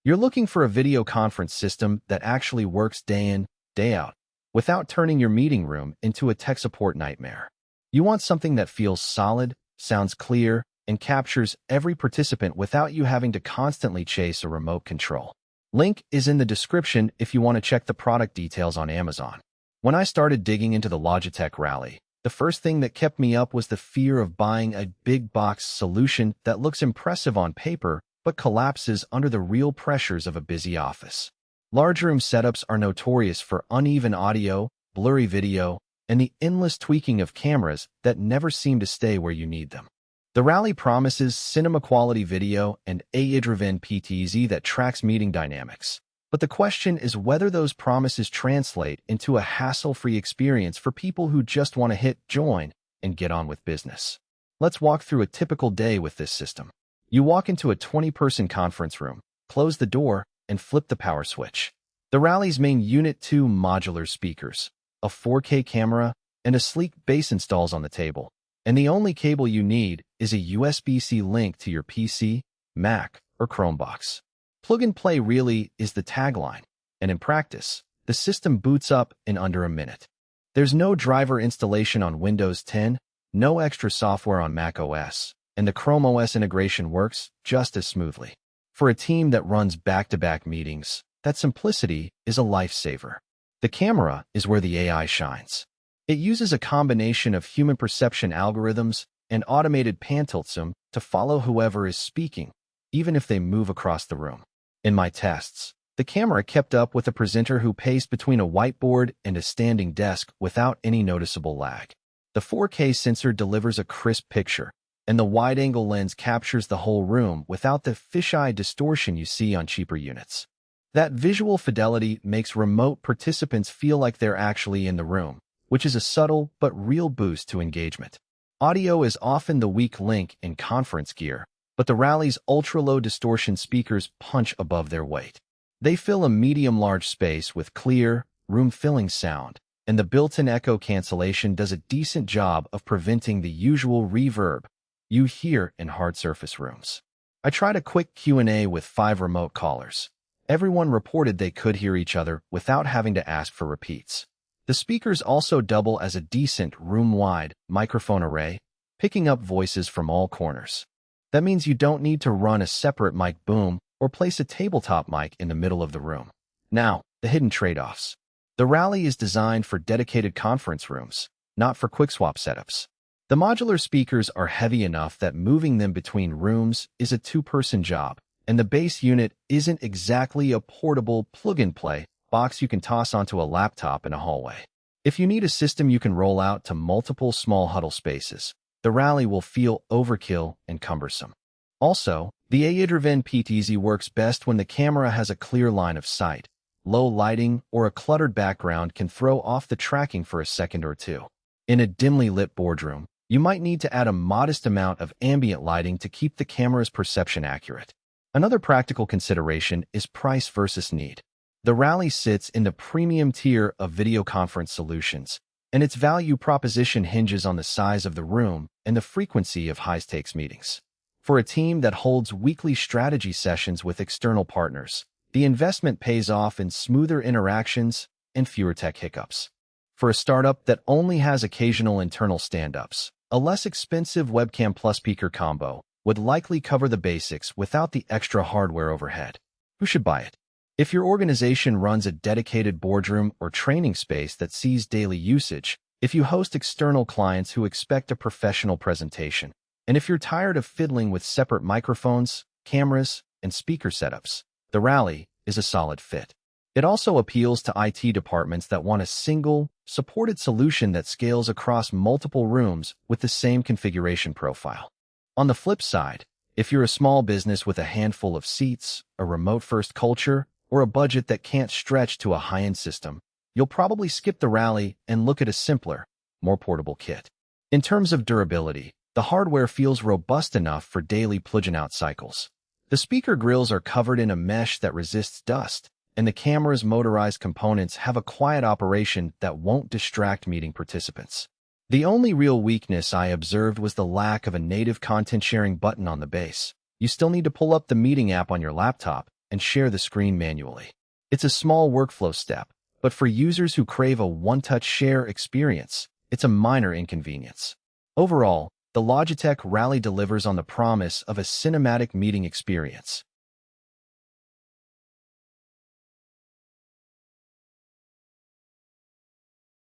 You're looking for a video conference system that actually works day in, day out, without turning your meeting room into a tech support nightmare. You want something that feels solid, sounds clear, and captures every participant without you having to constantly chase a remote control. Link is in the description if you want to check the product details on Amazon. When I started digging into the Logitech Rally, the first thing that kept me up was the fear of buying a big box solution that looks impressive on paper but collapses under the real pressures of a busy office. Large room setups are notorious for uneven audio, blurry video, and the endless tweaking of cameras that never seem to stay where you need them. The Rally promises cinema-quality video and AI-driven PTZ that tracks meeting dynamics. But the question is whether those promises translate into a hassle-free experience for people who just want to hit join and get on with business. Let's walk through a typical day with this system. You walk into a 20-person conference room, close the door, and flip the power switch. The Rally's main Unit 2 modular speakers, a 4K camera, and a sleek base installs on the table. And the only cable you need is a USB-C link to your PC, Mac, or Chromebox. Plug and play really is the tagline, and in practice, the system boots up in under a minute. There's no driver installation on Windows 10, no extra software on Mac OS, and the Chrome OS integration works just as smoothly. For a team that runs back-to-back meetings, that simplicity is a lifesaver. The camera is where the AI shines. It uses a combination of human perception algorithms and automated pan-tiltsum to follow whoever is speaking, even if they move across the room. In my tests, the camera kept up with a presenter who paced between a whiteboard and a standing desk without any noticeable lag. The 4K sensor delivers a crisp picture, and the wide-angle lens captures the whole room without the fisheye distortion you see on cheaper units. That visual fidelity makes remote participants feel like they're actually in the room, which is a subtle but real boost to engagement. Audio is often the weak link in conference gear, but the Rally's ultra-low distortion speakers punch above their weight. They fill a medium-large space with clear, room-filling sound, and the built-in echo cancellation does a decent job of preventing the usual reverb you hear in hard surface rooms. I tried a quick Q&A with 5 remote callers. Everyone reported they could hear each other without having to ask for repeats. The speakers also double as a decent room-wide microphone array, picking up voices from all corners. That means you don't need to run a separate mic boom or place a tabletop mic in the middle of the room. Now, the hidden trade-offs. The Rally is designed for dedicated conference rooms, not for quick-swap setups. The modular speakers are heavy enough that moving them between rooms is a 2-person job, and the base unit isn't exactly a portable plug-and-play box you can toss onto a laptop in a hallway. If you need a system you can roll out to multiple small huddle spaces, the Rally will feel overkill and cumbersome. Also, the AI-driven PTZ works best when the camera has a clear line of sight. Low lighting or a cluttered background can throw off the tracking for a second or two. In a dimly lit boardroom, you might need to add a modest amount of ambient lighting to keep the camera's perception accurate. Another practical consideration is price versus need. The Rally sits in the premium tier of video conference solutions, and its value proposition hinges on the size of the room and the frequency of high-stakes meetings. For a team that holds weekly strategy sessions with external partners, the investment pays off in smoother interactions and fewer tech hiccups. For a startup that only has occasional internal stand-ups, a less expensive webcam plus speaker combo would likely cover the basics without the extra hardware overhead. Who should buy it? If your organization runs a dedicated boardroom or training space that sees daily usage, if you host external clients who expect a professional presentation, and if you're tired of fiddling with separate microphones, cameras, and speaker setups, the Rally is a solid fit. It also appeals to IT departments that want a single, supported solution that scales across multiple rooms with the same configuration profile. On the flip side, if you're a small business with a handful of seats, a remote-first culture, or a budget that can't stretch to a high-end system, you'll probably skip the Rally and look at a simpler, more portable kit. In terms of durability, the hardware feels robust enough for daily plug-in-out cycles. The speaker grills are covered in a mesh that resists dust, and the camera's motorized components have a quiet operation that won't distract meeting participants. The only real weakness I observed was the lack of a native content-sharing button on the base. You still need to pull up the meeting app on your laptop, and share the screen manually. It's a small workflow step, but for users who crave a one-touch share experience, it's a minor inconvenience. Overall, the Logitech Rally delivers on the promise of a cinematic meeting experience.